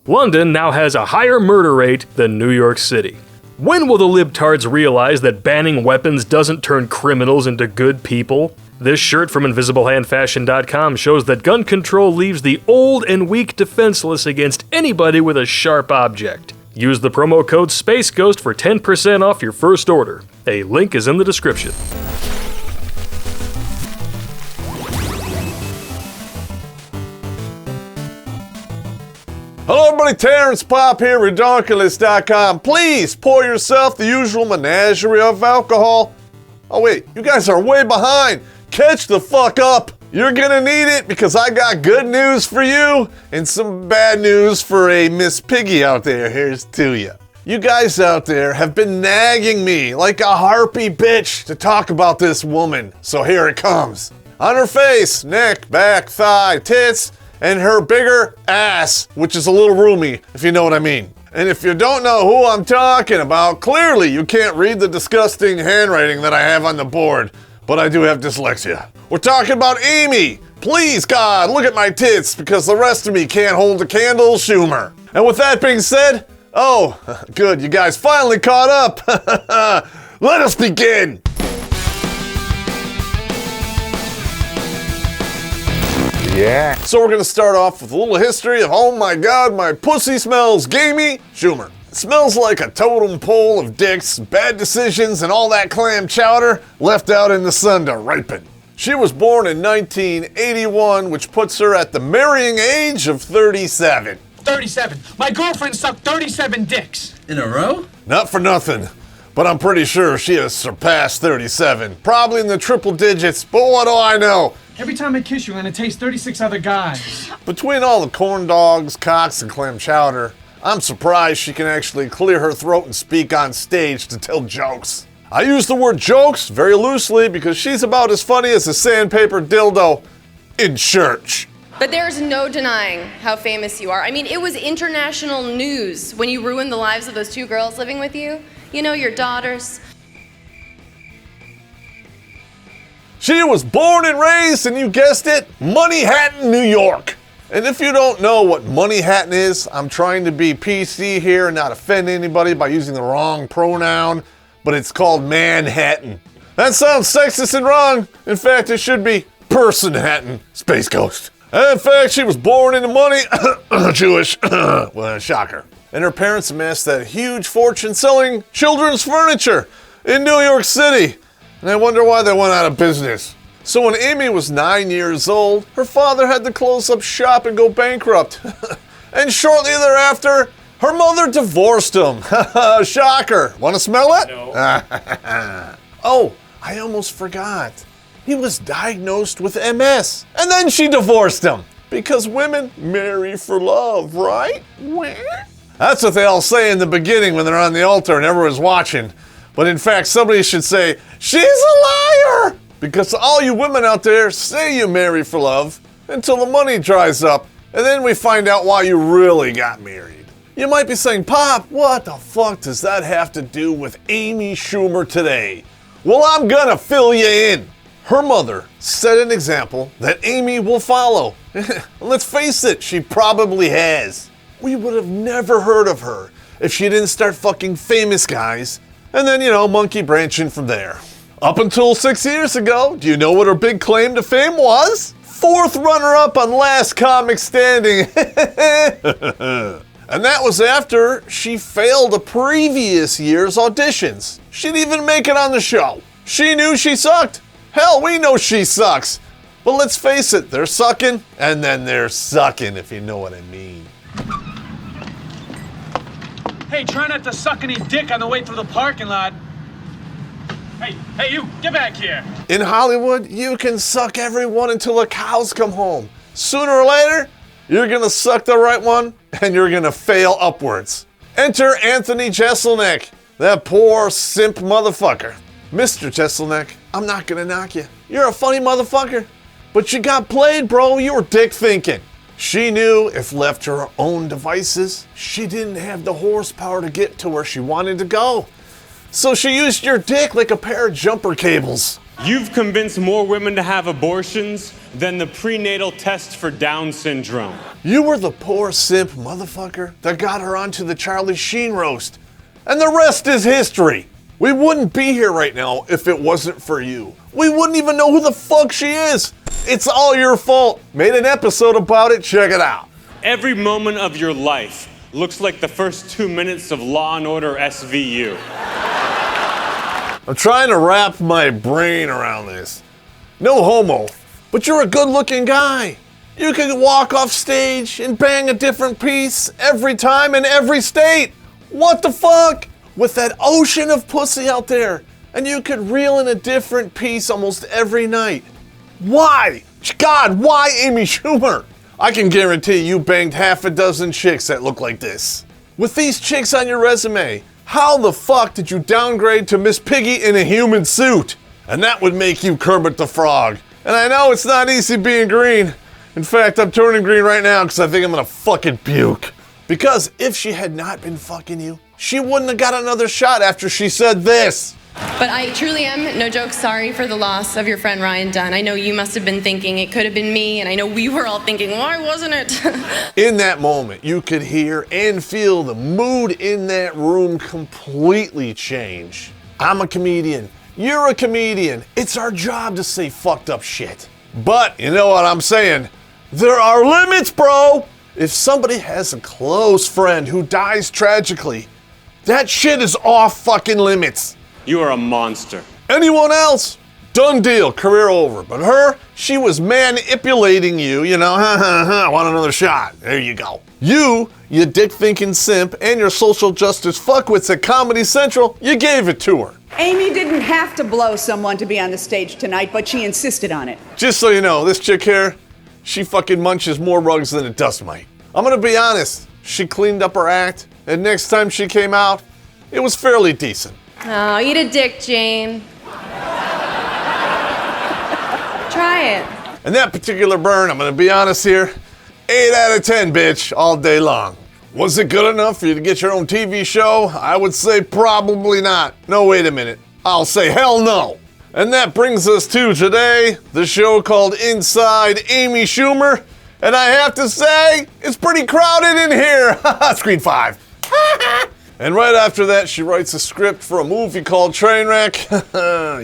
London now has a higher murder rate than New York City. When will the libtards realize that banning weapons doesn't turn criminals into good people? This shirt from InvisibleHandFashion.com shows that gun control leaves the old and weak defenseless against anybody with a sharp object. Use the promo code SPACEGHOST for 10% off your first order. A link is in the description. Hello everybody, Terrence Popp here, Redonkulous.com. Please pour yourself the usual menagerie of alcohol. Oh wait, you guys are way behind. Catch the fuck up. You're gonna need it because I got good news for you and some bad news for a Miss Piggy out there. Here's to you. You guys out there have been nagging me like a harpy bitch to talk about this woman. So here it comes. On her face, neck, back, thigh, tits, and her bigger ass, which is a little roomy, if you know what I mean. And if you don't know who I'm talking about, clearly you can't read the disgusting handwriting that I have on the board, but I do have dyslexia. We're talking about Amy. Please, God, look at my tits, because the rest of me can't hold a candle, Schumer. And with that being said, oh, good, you guys finally caught up. Let us begin. Yeah. So we're gonna start off with a little history of, oh my God, my pussy smells gamey, Schumer. It smells like a totem pole of dicks, bad decisions, and all that clam chowder left out in the sun to ripen. She was born in 1981, which puts her at the marrying age of 37. 37. My girlfriend sucked 37 dicks. In a row? Not for nothing, but I'm pretty sure she has surpassed 37. Probably in the triple digits, but what do I know? Every time I kiss you, I'm gonna taste 36 other guys. Between all the corn dogs, cocks, and clam chowder, I'm surprised she can actually clear her throat and speak on stage to tell jokes. I use the word jokes very loosely because she's about as funny as a sandpaper dildo in church. But there's no denying how famous you are. I mean, it was international news when you ruined the lives of those two girls living with you. You know, your daughters. She was born and raised, and you guessed it, Moneyhattan, New York. And if you don't know what Moneyhattan is, I'm trying to be PC here and not offend anybody by using the wrong pronoun, but it's called Manhattan. That sounds sexist and wrong. In fact, it should be Personhattan, Space Ghost. And in fact, she was born into money, Jewish, well, shocker. And her parents amassed that huge fortune selling children's furniture in New York City. And I wonder why they went out of business. So when Amy was 9 years old, her father had to close up shop and go bankrupt. And shortly thereafter, her mother divorced him. Shocker. Want to smell it? No. Oh, I almost forgot. He was diagnosed with MS. And then she divorced him. Because women marry for love, right? That's what they all say in the beginning when they're on the altar and everyone's watching. But in fact, somebody should say, she's a liar! Because all you women out there say you marry for love until the money dries up, and then we find out why you really got married. You might be saying, Pop, what the fuck does that have to do with Amy Schumer today? Well, I'm gonna fill you in. Her mother set an example that Amy will follow. Let's face it, she probably has. We would have never heard of her if she didn't start fucking famous guys and then, monkey branching from there. Up until 6 years ago, do you know what her big claim to fame was? 4th runner-up on Last Comic Standing. And that was after she failed a previous year's auditions. She didn't even make it on the show. She knew she sucked. Hell, we know she sucks. But let's face it, they're sucking, and then they're sucking, if you know what I mean. Hey, try not to suck any dick on the way through the parking lot. Hey, you, get back here. In Hollywood, you can suck everyone until the cows come home. Sooner or later, you're gonna suck the right one, and you're gonna fail upwards. Enter Anthony Jeselnik, that poor simp motherfucker. Mr. Jeselnik, I'm not gonna knock you. You're a funny motherfucker. But you got played, bro. You were dick thinking. She knew if left to her own devices, she didn't have the horsepower to get to where she wanted to go. So she used your dick like a pair of jumper cables. You've convinced more women to have abortions than the prenatal test for Down syndrome. You were the poor simp motherfucker that got her onto the Charlie Sheen roast. And the rest is history. We wouldn't be here right now if it wasn't for you. We wouldn't even know who the fuck she is. It's all your fault. Made an episode about it, check it out. Every moment of your life looks like the first 2 minutes of Law & Order SVU. I'm trying to wrap my brain around this. No homo, but you're a good-looking guy. You can walk off stage and bang a different piece every time in every state. What the fuck? With that ocean of pussy out there, and you could reel in a different piece almost every night. Why? God, why Amy Schumer? I can guarantee you banged half a dozen chicks that look like this. With these chicks on your resume, how the fuck did you downgrade to Miss Piggy in a human suit? And that would make you Kermit the Frog. And I know it's not easy being green. In fact, I'm turning green right now because I think I'm gonna fucking puke. Because if she had not been fucking you, she wouldn't have got another shot after she said this. But I truly am, no joke, sorry for the loss of your friend Ryan Dunn. I know you must have been thinking it could have been me, and I know we were all thinking, why wasn't it? In that moment, you could hear and feel the mood in that room completely change. I'm a comedian. You're a comedian. It's our job to say fucked up shit. But, you know what I'm saying? There are limits, bro! If somebody has a close friend who dies tragically, that shit is off fucking limits. You are a monster. Anyone else? Done deal, career over. But her, she was manipulating you, you know, I want another shot. There you go. You dick-thinking simp, and your social justice fuckwits at Comedy Central, you gave it to her. Amy didn't have to blow someone to be on the stage tonight, but she insisted on it. Just so you know, this chick here, she fucking munches more rugs than a dust mite. I'm gonna be honest, she cleaned up her act, and next time she came out, it was fairly decent. Oh, eat a dick, Jane. Try it. And that particular burn, I'm gonna be honest here, 8 out of 10, bitch, all day long. Was it good enough for you to get your own TV show? I would say probably not. No, wait a minute. I'll say hell no. And that brings us to today, the show called Inside Amy Schumer. And I have to say, it's pretty crowded in here. Screen 5. And right after that, she writes a script for a movie called Trainwreck.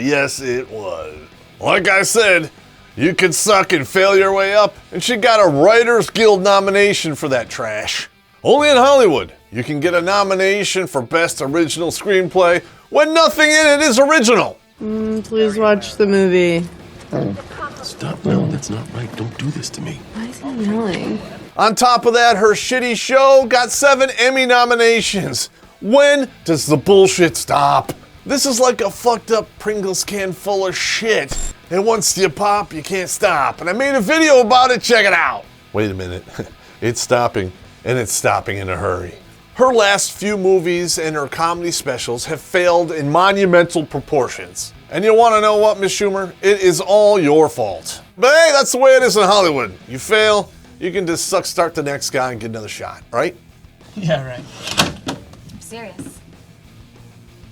Yes, it was. Like I said, you could suck and fail your way up, and she got a Writers Guild nomination for that trash. Only in Hollywood, you can get a nomination for Best Original Screenplay when nothing in it is original. Please watch the movie. Stop. No, that's not right. Don't do this to me. Why is he yelling? On top of that, her shitty show got 7 Emmy nominations. When does the bullshit stop? This is like a fucked up Pringles can full of shit. And once you pop, you can't stop. And I made a video about it, check it out. Wait a minute, it's stopping, and it's stopping in a hurry. Her last few movies and her comedy specials have failed in monumental proportions. And you wanna know what, Miss Schumer? It is all your fault. But hey, that's the way it is in Hollywood. You fail, you can just start the next guy and get another shot, right? Yeah, right. I'm serious.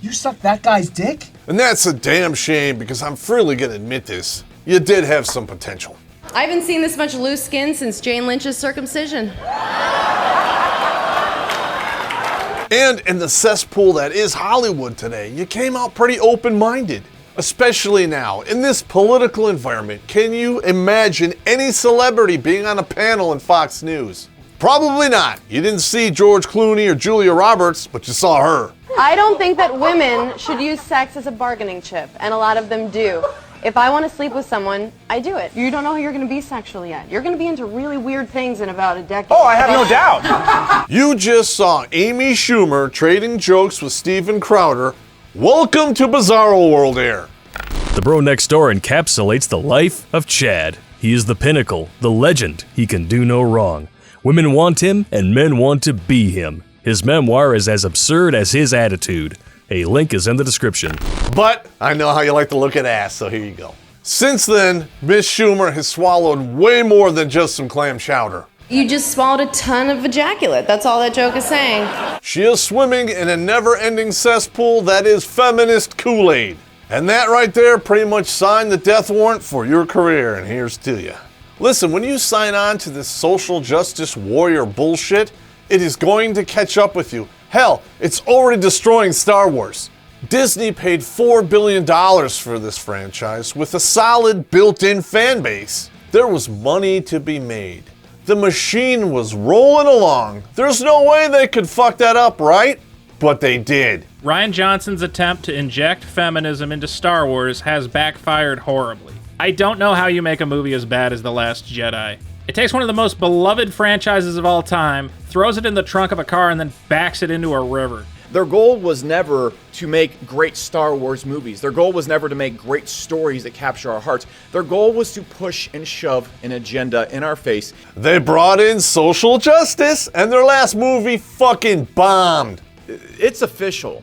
You sucked that guy's dick? And that's a damn shame because I'm freely gonna admit this. You did have some potential. I haven't seen this much loose skin since Jane Lynch's circumcision. And in the cesspool that is Hollywood today, you came out pretty open-minded. Especially now, in this political environment, can you imagine any celebrity being on a panel in Fox News? Probably not. You didn't see George Clooney or Julia Roberts, but you saw her. I don't think that women should use sex as a bargaining chip, and a lot of them do. If I want to sleep with someone, I do it. You don't know who you're going to be sexually yet. You're going to be into really weird things in about a decade. Oh, I have no doubt. You just saw Amy Schumer trading jokes with Steven Crowder. Welcome to Bizarro World Air. The Bro Next Door encapsulates the life of Chad. He is the pinnacle, the legend. He can do no wrong. Women want him, and men want to be him. His memoir is as absurd as his attitude. A link is in the description. But I know how you like to look at ass, so here you go. Since then, Miss Schumer has swallowed way more than just some clam chowder. You just swallowed a ton of ejaculate. That's all that joke is saying. She is swimming in a never-ending cesspool that is feminist Kool-Aid. And that right there pretty much signed the death warrant for your career, and here's to you. Listen, when you sign on to this social justice warrior bullshit, it is going to catch up with you. Hell, it's already destroying Star Wars. Disney paid $4 billion for this franchise with a solid built-in fan base. There was money to be made. The machine was rolling along. There's no way they could fuck that up, right? But they did. Rian Johnson's attempt to inject feminism into Star Wars has backfired horribly. I don't know how you make a movie as bad as The Last Jedi. It takes one of the most beloved franchises of all time, throws it in the trunk of a car, and then backs it into a river. Their goal was never to make great Star Wars movies. Their goal was never to make great stories that capture our hearts. Their goal was to push and shove an agenda in our face. They brought in social justice, and their last movie fucking bombed. It's official.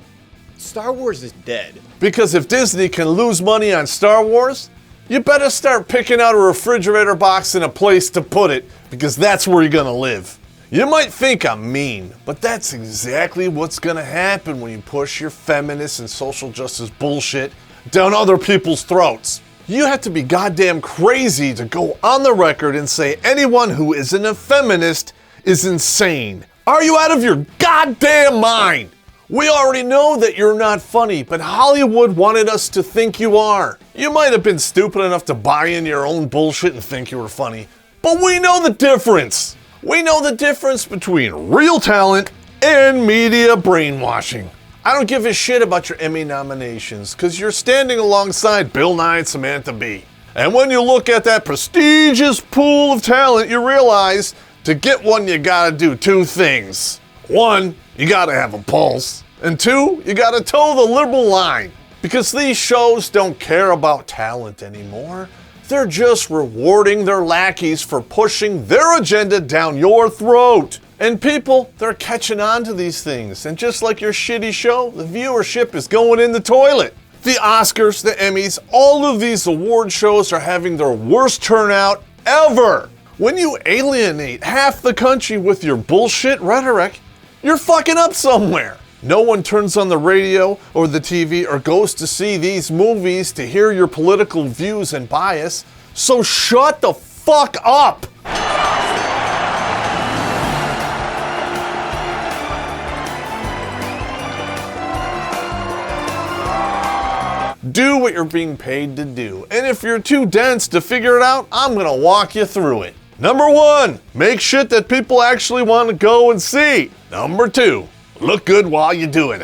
Star Wars is dead. Because if Disney can lose money on Star Wars, you better start picking out a refrigerator box and a place to put it, because that's where you're gonna live. You might think I'm mean, but that's exactly what's gonna happen when you push your feminist and social justice bullshit down other people's throats. You have to be goddamn crazy to go on the record and say anyone who isn't a feminist is insane. Are you out of your goddamn mind? We already know that you're not funny, but Hollywood wanted us to think you are. You might have been stupid enough to buy in your own bullshit and think you were funny, but we know the difference. We know the difference between real talent and media brainwashing. I don't give a shit about your Emmy nominations, because you're standing alongside Bill Nye and Samantha Bee. And when you look at that prestigious pool of talent, you realize to get one, you gotta do two things. One, you gotta have a pulse. And two, you gotta toe the liberal line. Because these shows don't care about talent anymore. They're just rewarding their lackeys for pushing their agenda down your throat. And people, they're catching on to these things. And just like your shitty show, the viewership is going in the toilet. The Oscars, the Emmys, all of these award shows are having their worst turnout ever. When you alienate half the country with your bullshit rhetoric, you're fucking up somewhere. No one turns on the radio or the TV or goes to see these movies to hear your political views and bias, so shut the fuck up! Do what you're being paid to do, and if you're too dense to figure it out, I'm gonna walk you through it. Number one, make shit that people actually want to go and see. Number two, look good while you do it.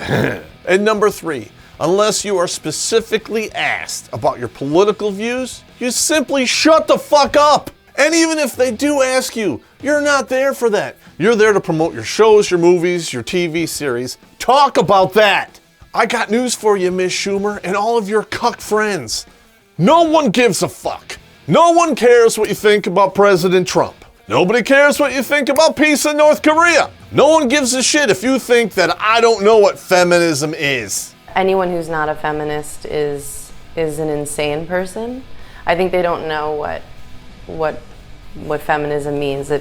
And number three, unless you are specifically asked about your political views, you simply shut the fuck up. And even if they do ask you, you're not there for that. You're there to promote your shows, your movies, your TV series. Talk about that. I got news for you, Miss Schumer, and all of your cuck friends. No one gives a fuck. No one cares what you think about President Trump. Nobody cares what you think about peace in North Korea. No one gives a shit if you think that I don't know what feminism is. Anyone who's not a feminist is an insane person. I think they don't know what feminism means.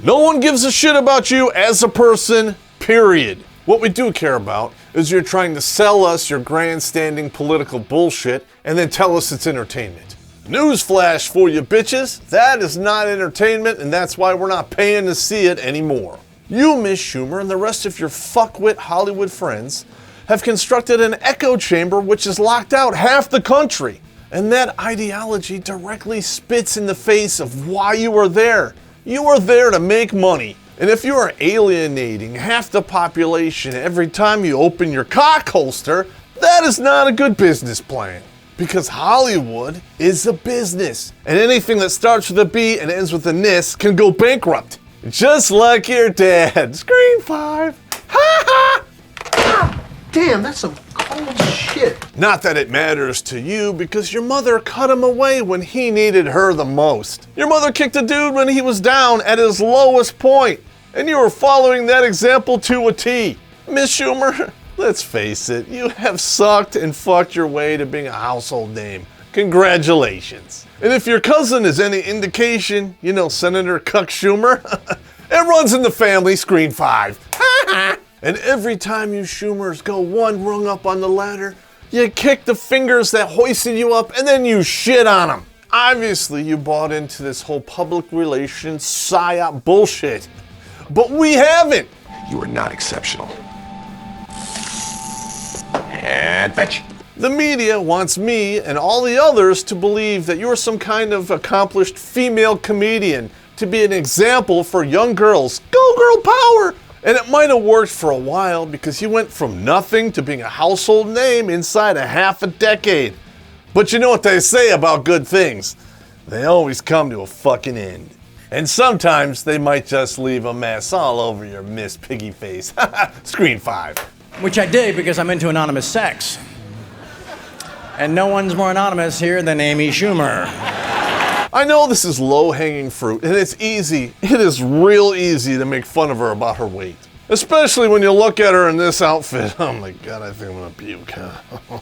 No one gives a shit about you as a person, period. What we do care about is you're trying to sell us your grandstanding political bullshit and then tell us it's entertainment. Newsflash for you bitches, that is not entertainment, and that's why we're not paying to see it anymore. You, Miss Schumer, and the rest of your fuckwit Hollywood friends have constructed an echo chamber which has locked out half the country. And that ideology directly spits in the face of why you are there. You are there to make money. And if you are alienating half the population every time you open your cock holster, that is not a good business plan. Because Hollywood is a business. And anything that starts with a B and ends with a nis can go bankrupt. Just like your dad. Screen 5. Ha ha! God damn, that's some cold shit. Not that it matters to you, because your mother cut him away when he needed her the most. Your mother kicked a dude when he was down at his lowest point. And you were following that example to a T. Miss Schumer, let's face it, you have sucked and fucked your way to being a household name. Congratulations. And if your cousin is any indication, you know Senator Cuck Schumer, it runs in the family, screen 5. And every time you Schumers go one rung up on the ladder, You kick the fingers that hoisted you up, and then you shit on them. Obviously, you bought into this whole public relations psyop bullshit. But we haven't. You are not exceptional. And fetch. The media wants me and all the others to believe that you're some kind of accomplished female comedian, to be an example for young girls. Go girl power! And it might have worked for a while because you went from nothing to being a household name inside a half a decade. But you know what they say about good things? They always come to a fucking end. And sometimes they might just leave a mess all over your Miss Piggy face. Screen 5. Which I did because I'm into anonymous sex. And no one's more anonymous here than Amy Schumer. I know this is low-hanging fruit, and it's easy. It is real easy to make fun of her about her weight. Especially when you look at her in this outfit. Oh my God, I think I'm gonna puke.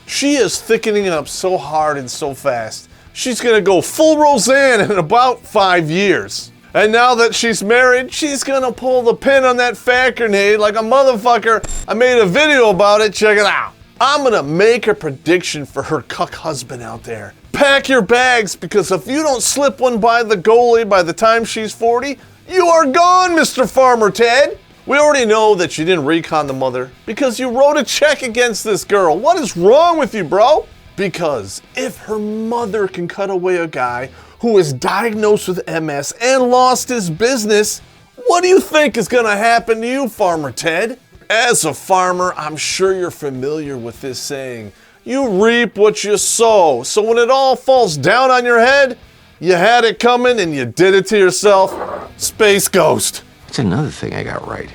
She is thickening up so hard and so fast. She's gonna go full Roseanne in about 5 years. And now that she's married, she's gonna pull the pin on that fat grenade like a motherfucker. I made a video about it, check it out. I'm gonna make a prediction for her cuck husband out there. Pack your bags, because if you don't slip one by the goalie by the time she's 40, you are gone, Mr. Farmer Ted. We already know that you didn't recon the mother because you wrote a check against this girl. What is wrong with you, bro? Because if her mother can cut away a guy who is diagnosed with MS and lost his business, what do you think is gonna happen to you, Farmer Ted? As a farmer, I'm sure you're familiar with this saying. You reap what you sow. So when it all falls down on your head, you had it coming and you did it to yourself. Space Ghost. That's another thing I got right.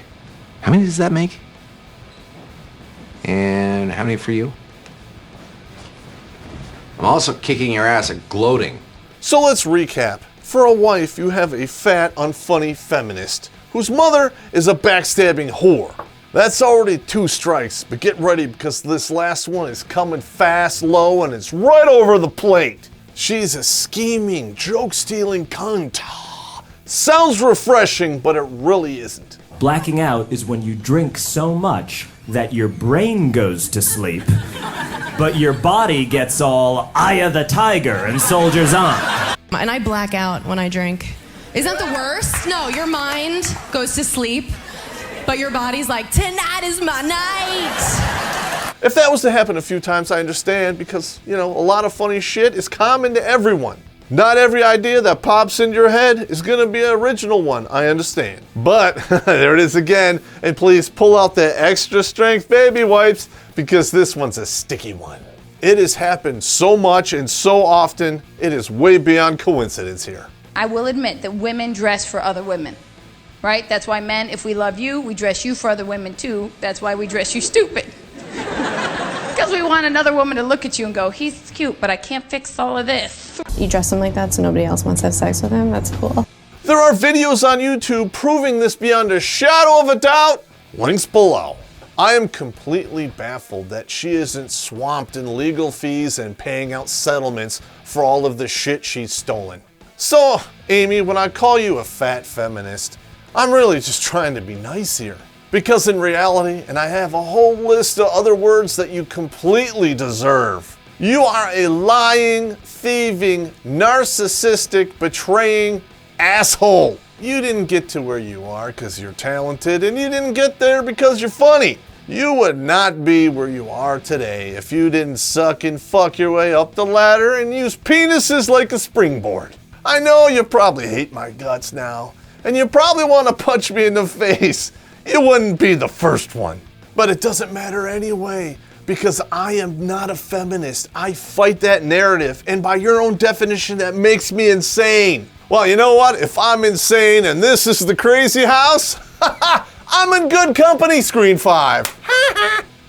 How many does that make? And how many for you? I'm also kicking your ass at gloating. So let's recap. For a wife, you have a fat, unfunny feminist whose mother is a backstabbing whore. That's already 2 strikes, but get ready because this last one is coming fast, low, and it's right over the plate. She's a scheming, joke-stealing cunt. Sounds refreshing, but it really isn't. Blacking out is when you drink so much that your brain goes to sleep, but your body gets all Eye of the Tiger and soldiers on. And I black out when I drink. Isn't that the worst? No, your mind goes to sleep, but your body's like, tonight is my night. If that was to happen a few times, I understand, because, you know, a lot of funny shit is common to everyone. Not every idea that pops into your head is gonna be an original one, I understand. But, there it is again, and please pull out the extra strength baby wipes, because this one's a sticky one. It has happened so much and so often, it is way beyond coincidence here. I will admit that women dress for other women, right? That's why men, if we love you, we dress you for other women too. That's why we dress you stupid. Because we want another woman to look at you and go, he's cute, but I can't fix all of this. You dress him like that so nobody else wants to have sex with him? That's cool. There are videos on YouTube proving this beyond a shadow of a doubt. Links below. I am completely baffled that she isn't swamped in legal fees and paying out settlements for all of the shit she's stolen. So, Amy, when I call you a fat feminist, I'm really just trying to be nice here. Because in reality, and I have a whole list of other words that you completely deserve, you are a lying, thieving, narcissistic, betraying asshole. You didn't get to where you are because you're talented, and you didn't get there because you're funny. You would not be where you are today if you didn't suck and fuck your way up the ladder and use penises like a springboard. I know you probably hate my guts now, and you probably want to punch me in the face. You wouldn't be the first one. But it doesn't matter anyway, because I am not a feminist. I fight that narrative, and by your own definition, that makes me insane. Well, you know what? If I'm insane and this is the crazy house, I'm in good company, Screen 5.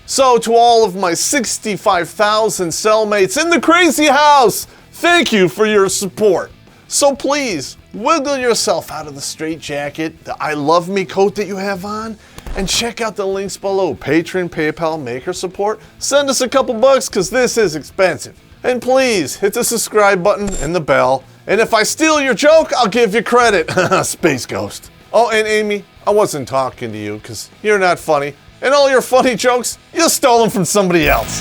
So to all of my 65,000 cellmates in the crazy house, thank you for your support. So please, wiggle yourself out of the straitjacket, the I love me coat that you have on, and check out the links below. Patreon, PayPal, Maker support. Send us a couple bucks, because this is expensive. And please, hit the subscribe button and the bell. And if I steal your joke, I'll give you credit. Space Ghost. Oh, and Amy, I wasn't talking to you, because you're not funny. And all your funny jokes, you stole them from somebody else.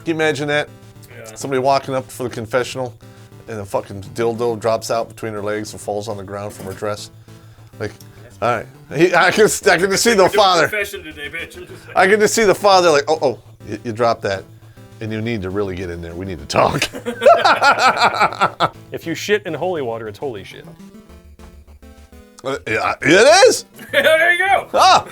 you imagine that? Yeah. Somebody walking up for the confessional and a fucking dildo drops out between her legs and falls on the ground from her dress. Like, all right. I can just see the father. Today, bitch. I can just see the father like, oh, you dropped that. And you need to really get in there. We need to talk. If you shit in holy water, it's holy shit. Yeah, it is. There you go. Ah.